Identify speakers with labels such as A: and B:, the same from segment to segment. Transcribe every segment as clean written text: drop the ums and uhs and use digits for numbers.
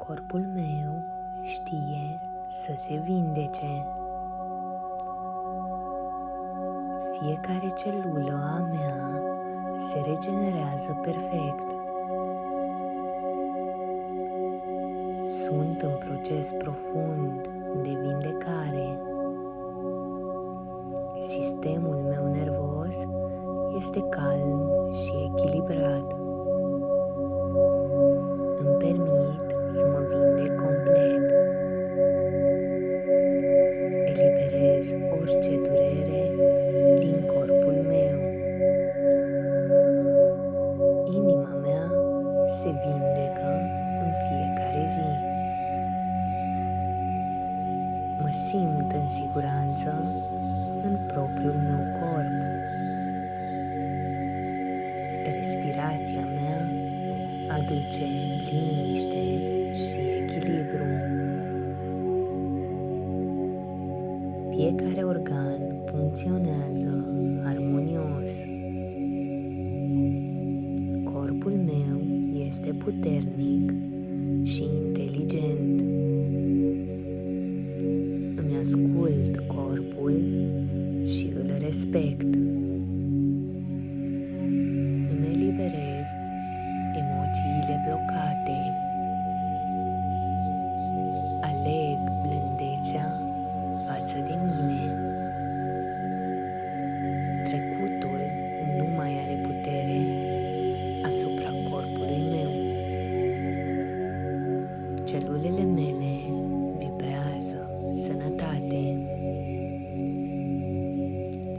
A: Corpul meu știe să se vindece. Fiecare celulă a mea se regenerează perfect. Sunt în proces profund de vindecare. Sistemul meu nervos este calm și echilibrat. Îmi permit să mă vindec complet. Eliberez orice durere din corpul meu. Inima mea se vindecă în fiecare zi. Mă simt în siguranță în propriul meu corp. Respirația mea aduce liniște și echilibru. Fiecare organ funcționează armonios. Corpul meu este puternic și inteligent. Îmi ascult corpul și îl respect. Îmi eliberez emoțiile blocate. Aleg blândețea față de mine. Trecutul nu mai are putere asupra corpului meu. Celulele mele vibrează sănătate.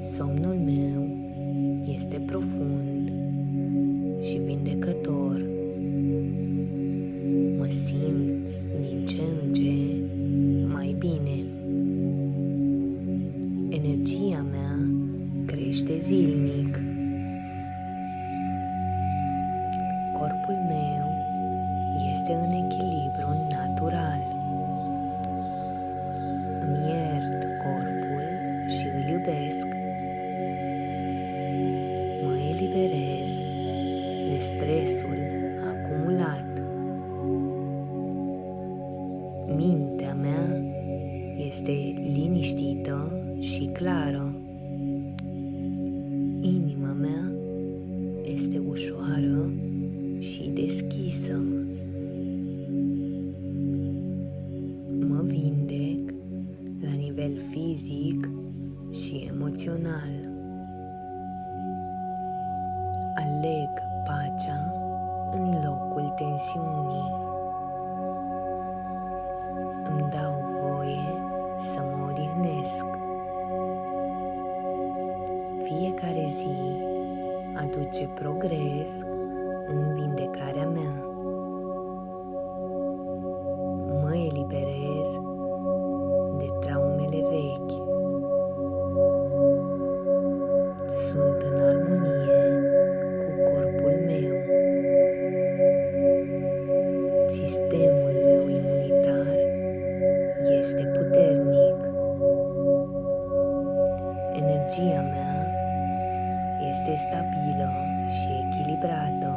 A: Somnul meu este profund și vindecător. Mă simt din ce în ce mai bine. Energia mea crește zilnic. Corpul meu este în echilibru natural. Îmi iert corpul și îl iubesc. Mă eliberez de stresul acumulat. Mintea mea este liniștită și clară. Inima mea este ușoară și deschisă. Mă vindec la nivel fizic și emoțional. Aleg pacea în locul tensiunii. Îmi dau voie să mă odihnesc. Fiecare zi aduce progres în vindecarea mea. Mă eliberez de traumele vechi. Sunt în armonie cu corpul meu. Sistemul meu imunitar este puternic. Energia mea este stabilă și echilibrată.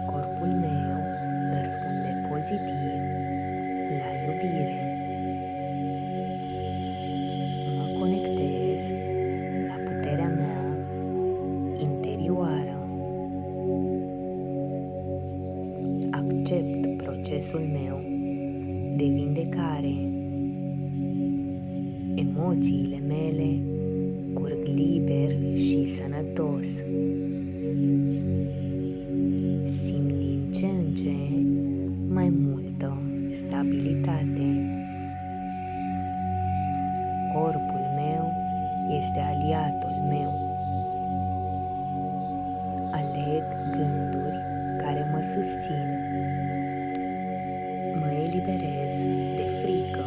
A: Corpul meu răspunde pozitiv la iubire. Mă conectez la puterea mea interioară. Accept procesul meu de vindecare. Emoțiile mele curg liber și sănătos. Simt din ce în ce mai multă stabilitate. Corpul meu este aliatul meu. Aleg gânduri care mă susțin. Mă eliberez de frică.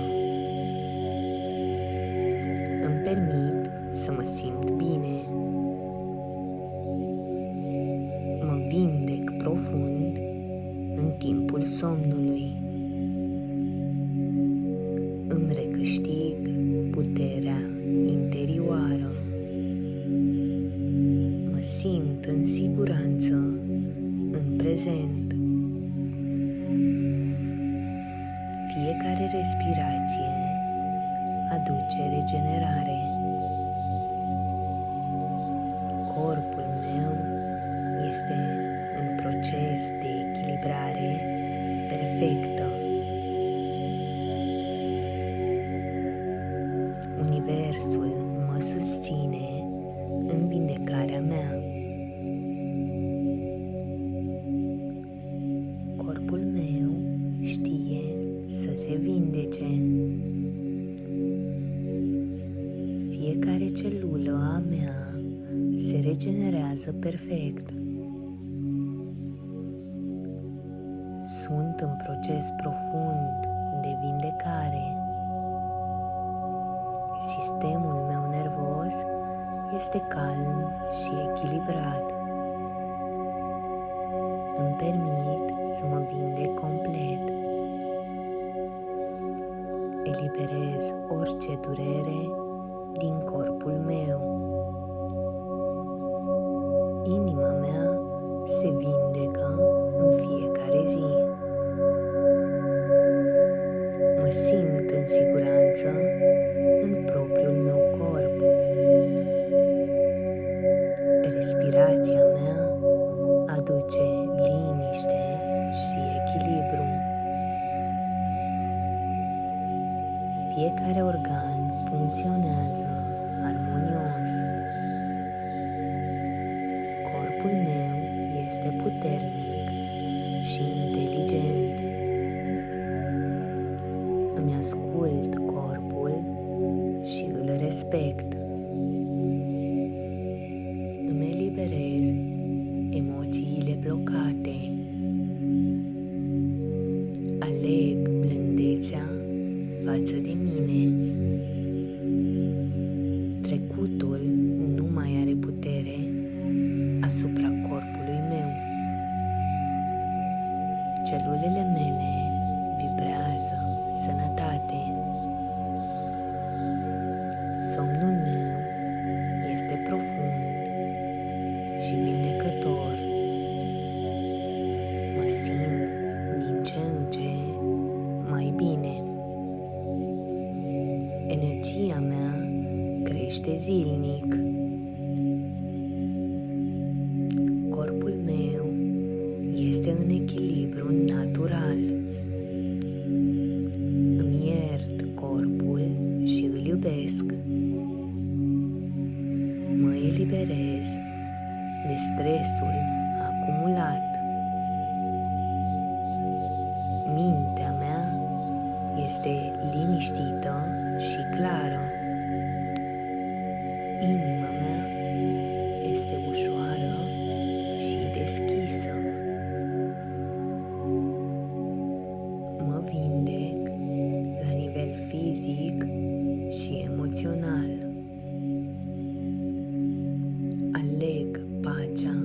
A: Îmi permit să mă simt bine. Mă vindec profund în timpul somnului. Îmi recâștig puterea interioară. Mă simt în siguranță în prezent. Fiecare respirație aduce regenerare. Corpul meu este în proces de echilibrare perfectă. Universul mă susține în vindecarea mea. Corpul meu știe să se vindece. Fiecare celulă a mea se regenerează perfect. Sunt în proces profund de vindecare. Sistemul meu nervos este calm și echilibrat. Îmi permit să mă vindec complet. Eliberez orice durere din corpul meu. Inima mea se vindecă în fiecare zi. Mă simt în siguranță în propriul meu corp. Respirația mea aduce liniște și echilibru. Fiecare organ funcționează armonios. Corpul meu este puternic și inteligent. Îmi ascult corpul și îl respect. Îmi eliberez emoțiile blocate. Aleg blândețea față de mine. Trecutul nu mai are putere asupra corpului meu. Celulele mele vibrează sănătate. Somnul meu este profund și vindecător. Mă simt din ce în ce mai bine. Energia mea crește zilnic. Corpul meu este în echilibru natural. Îmi iert corpul și îl iubesc. Mă eliberez de stresul acumulat. Mintea mea este liniștită și clară. Inima mea este ușoară și deschisă. Mă vindec la nivel fizic și emoțional. Aleg pacea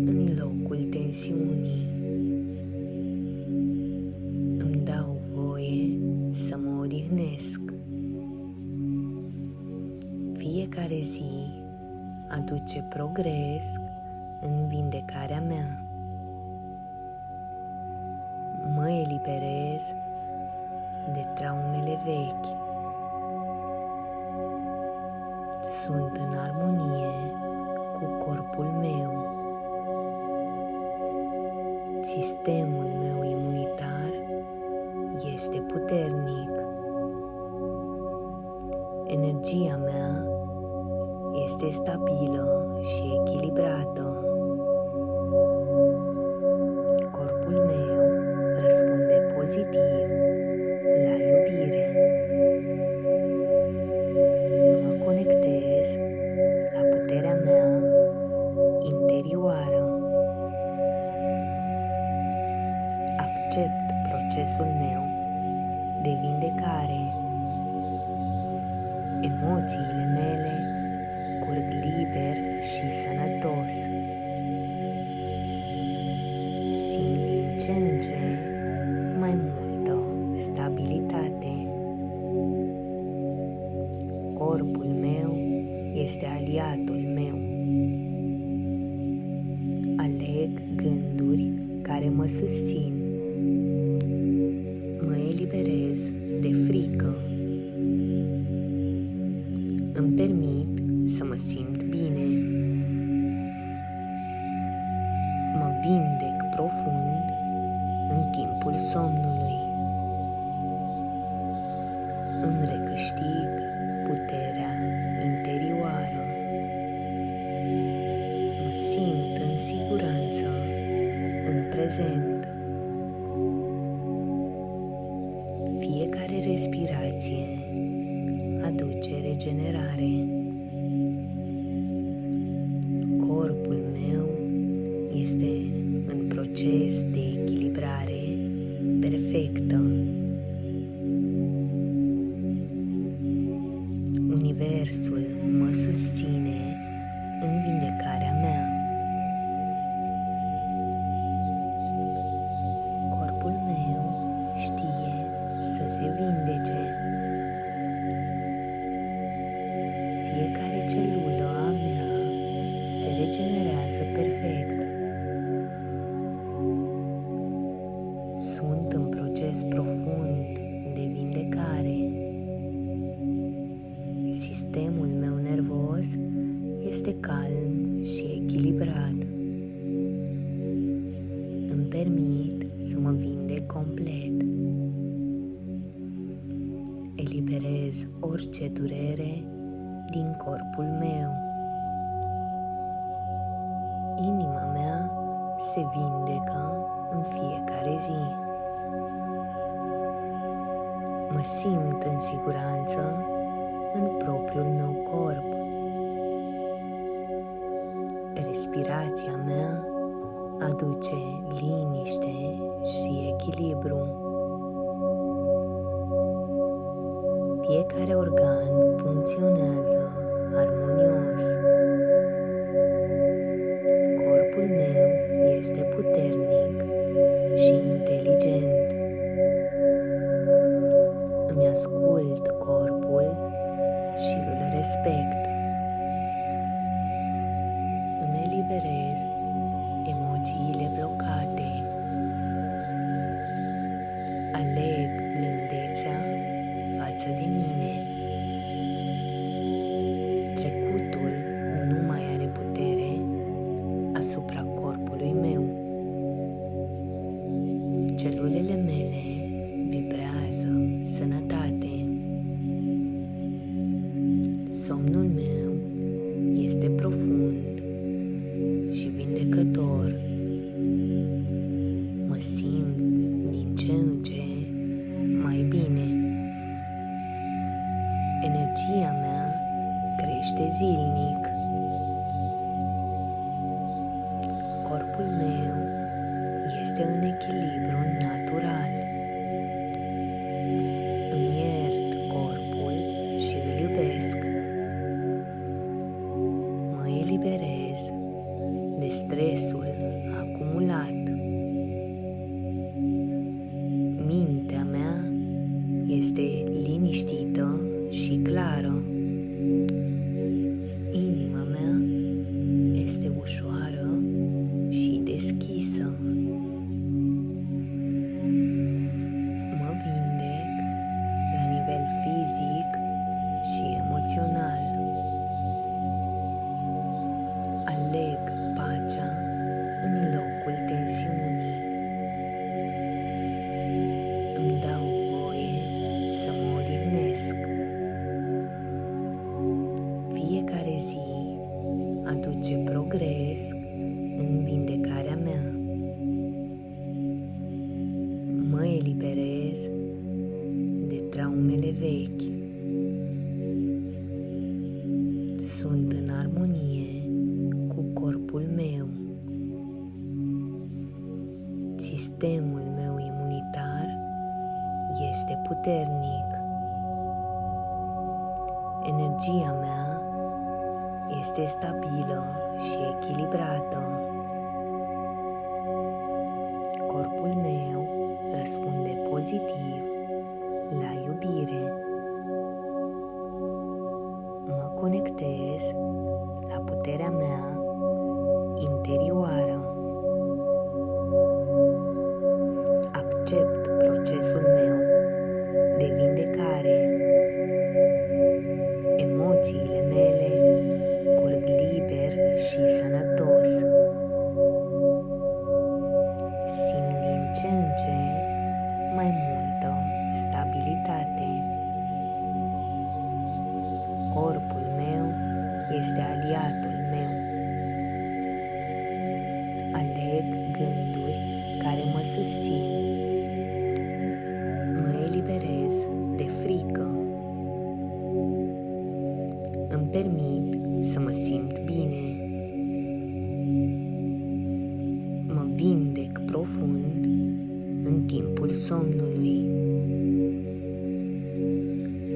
A: în locul tensiunii. Îmi dau voie să mă odihnesc. Fiecare zi aduce progres în vindecarea mea. Mă eliberez de traumele vechi. Sunt în armonie cu corpul meu. Sistemul meu imunitar este puternic. Energia mea este stabilă și echilibrată. Corpul meu răspunde pozitiv la iubire. Mă conectez la puterea mea interioară. Accept procesul meu de vindecare. Emoțiile mele curg liber și sănătos. Simt din ce în ce mai multă stabilitate. Corpul meu este aliatul meu. Aleg gânduri care mă susțin. Mă eliberez eliberez de frică. Îmi permit să mă simt bine. Mă vindec profund în timpul somnului. Îmi recâștig puterea interioară. Mă simt în siguranță în prezent. Fiecare respirație aduce regenerare. Corpul meu este în proces de echilibrare perfectă. Universul mă susține în vindecarea mea. Corpul meu știe să se vindece. Fiecare celulă a mea se regenerează perfect. Sunt în proces profund de vindecare. Sistemul meu nervos este calm și echilibrat. Îmi permit să mă vindec complet. Eliberez orice durere din corpul meu. Inima mea se vindecă în fiecare zi. Mă simt în siguranță în propriul meu corp. Respirația mea aduce liniște și echilibru. Fiecare organ funcționează armonios. Corpul meu este puternic și inteligent. Îmi ascult corpul și îl respect. Îmi eliberez emoțiile blocate. Aleg blândețea față de mine. Trecutul nu mai are putere asupra corpului meu. Celulele mele vibrează sănătate. Somnul meu este profund și vindecător. Mă simt din ce în ce mai bine. Energia mea crește zilnic. Corpul meu este în echilibru natural. Îmi iert corpul și îl iubesc. Mă eliberez de stresul acumulat. Mintea mea este liniștită și clară. Inima mea este ușoară și deschisă. Mă vindec la nivel fizic și emoțional. Aleg pacea în locul tensiunii. Îmi dau voie să mă odihnesc. Fiecare zi aduce progres în vindecarea mea. Mă eliberez de traumele vechi. Sunt în armonie cu corpul meu. Sistemul meu imunitar este puternic. Energia mea este stabilă și echilibrată. Corpul meu răspunde pozitiv la iubire. Mă conectez la puterea mea interioară. Accept procesul meu susțin, mă eliberez de frică, îmi permit să mă simt bine, mă vindec profund în timpul somnului,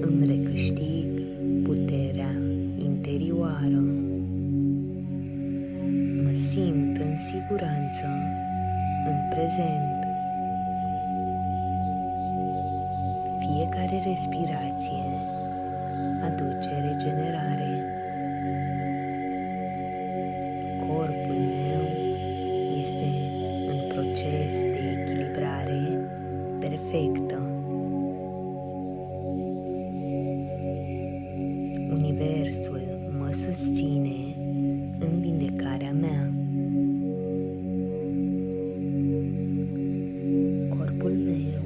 A: îmi recâștig puterea interioară, mă simt în siguranță în prezent. Fiecare respirație aduce regenerare. Corpul meu este în proces de echilibrare perfectă. Universul mă susține în vindecarea mea. Corpul meu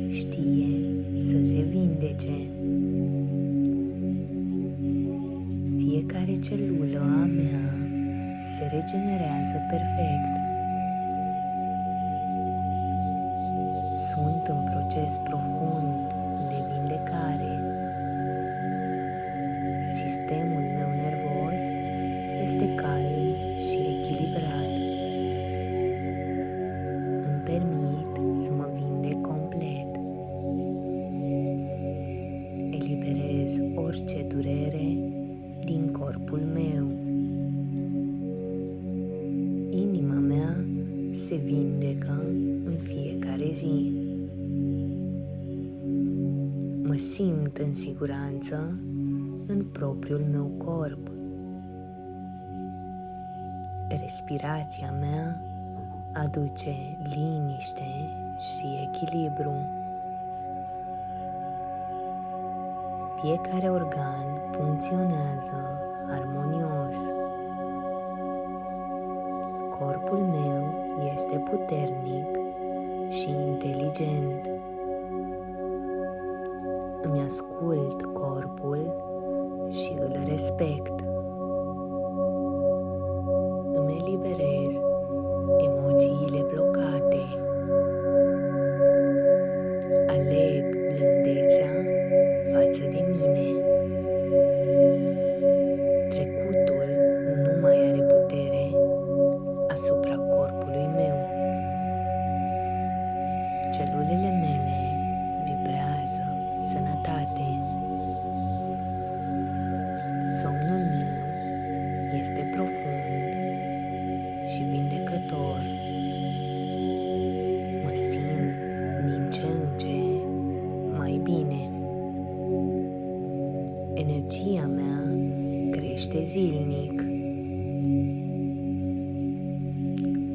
A: știe să se vindece. Fiecare celulă a mea se regenerează perfect. Sunt în proces profund de vindecare. Sistemul meu nervos este calm și echilibrat. Îmi permit să mă vindec complet. Eliberez orice durere din corpul meu. Inima mea se vindecă în fiecare zi. Mă simt în siguranță în propriul meu corp. Respirația mea aduce liniște și echilibru. Fiecare organ funcționează armonios. Corpul meu este puternic și inteligent. Îmi ascult corpul și îl respect. Îmi eliberez emoțiile blocate. Aleg blândețea față de mine. Trecutul nu mai are putere asupra corpului meu. Celulele mele vibrează sănătate. Somnul meu este profund și vindecător. Mă simt din ce în ce mai bine. Energia mea crește zilnic.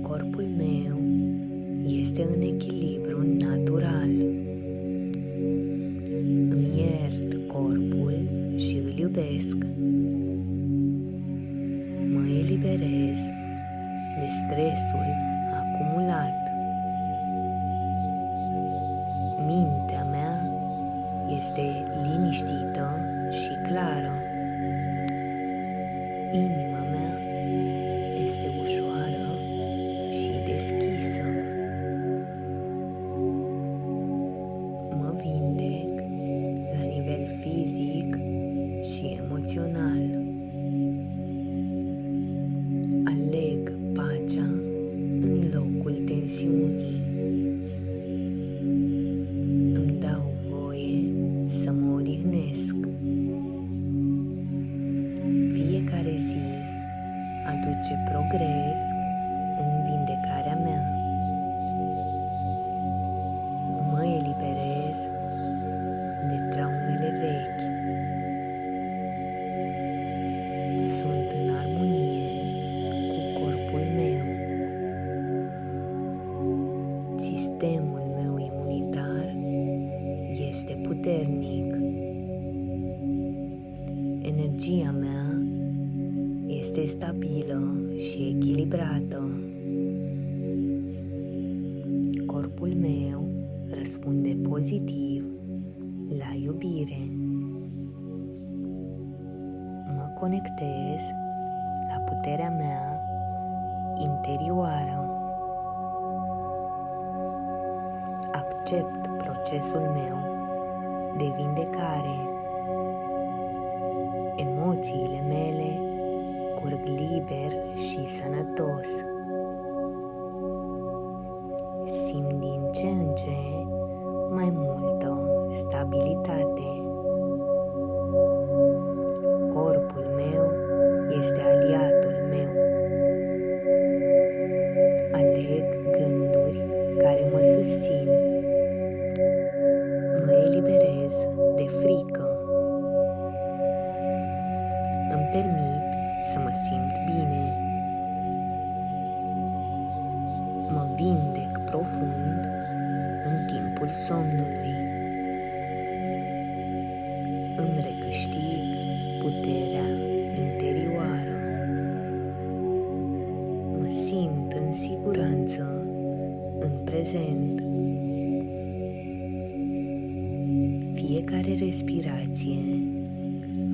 A: Corpul meu este în echilibru natural. Îmi iert corpul și îl iubesc. Mă eliberez de stresul acumulat. Mintea mea este liniștită și clară. Inima mea este ușoară și deschisă. Mă vindec la nivel fizic și emoțional. Aleg pacea în locul tensiunii. Îmi dau voie să mă odihnesc. Fiecare zi aduce progres în vindecarea mea. Mă eliberez de traumele vechi. Sunt în armonie cu corpul meu. Sistemul meu imunitar este puternic. Energia mea este stabilă și echilibrată. Corpul meu răspunde pozitiv la iubire. Mă conectez la puterea mea interioară. Accept procesul meu de vindecare. Emoțiile mele curg liber și sănătos. Simt din ce în ce mai multă stabilitate. Corpul meu este aliatul meu. Aleg gânduri care mă susțin. Mă eliberez de frică. Îmi permit să mă simt bine. Mă vindec profund în timpul somnului. Îmi recâștig puterea interioară. Mă simt în siguranță în prezent. Fiecare respirație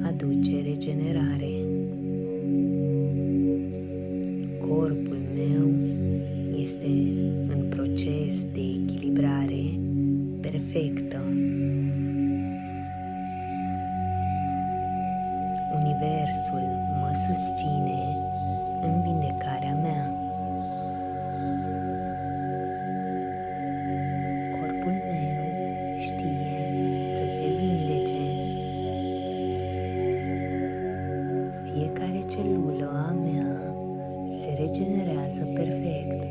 A: aduce regenerare. Corpul meu este în proces de echilibrare perfectă. Universul mă susține în vindecarea mea. Corpul meu știe să se vindece. Fiecare celulă a mea se regenerează perfect.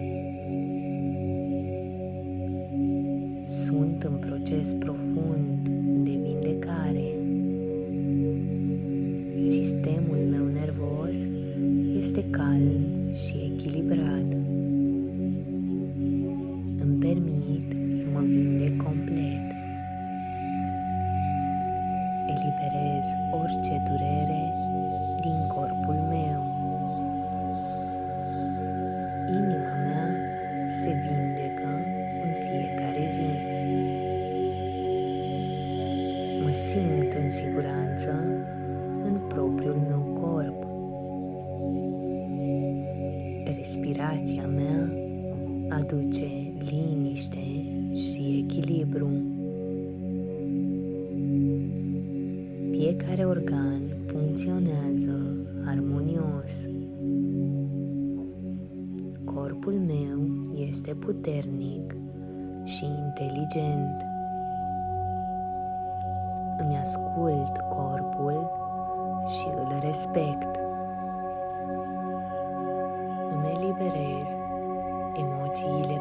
A: Sunt în proces profund de vindecare. Sistemul meu nervos este calm și echilibrat. Îmi permit să mă vindec complet. Eliberez orice durere din corpul meu. Inima mea se vindecă în fiecare zi. Mă simt în siguranță în propriul meu corp. Respirația mea aduce liniște și echilibru. Fiecare organ funcționează armonios. Corpul meu este puternic și inteligent. Îmi ascult corpul și îl respect. Îmi eliberez emoțiile